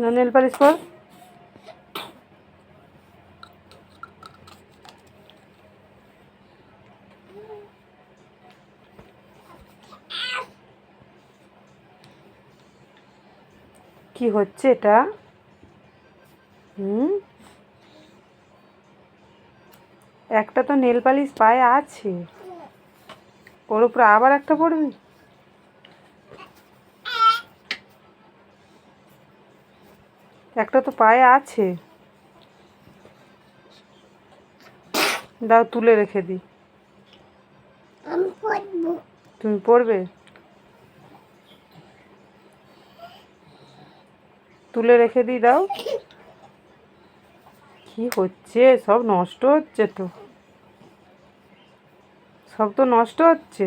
না nail polish পর। কি হচ্ছে এটা? একটা তো নেল পালিশ পায়ে আছে, ওর উপরে আবার একটা পড়বি? একটা তো পায়ে আছে, দাও তুলে রেখে দিই। তুমি পড়বে? তুলে রেখে দিই, দাও। কি হচ্ছে? সব নষ্ট হচ্ছে তো, সব তো নষ্ট হচ্ছে।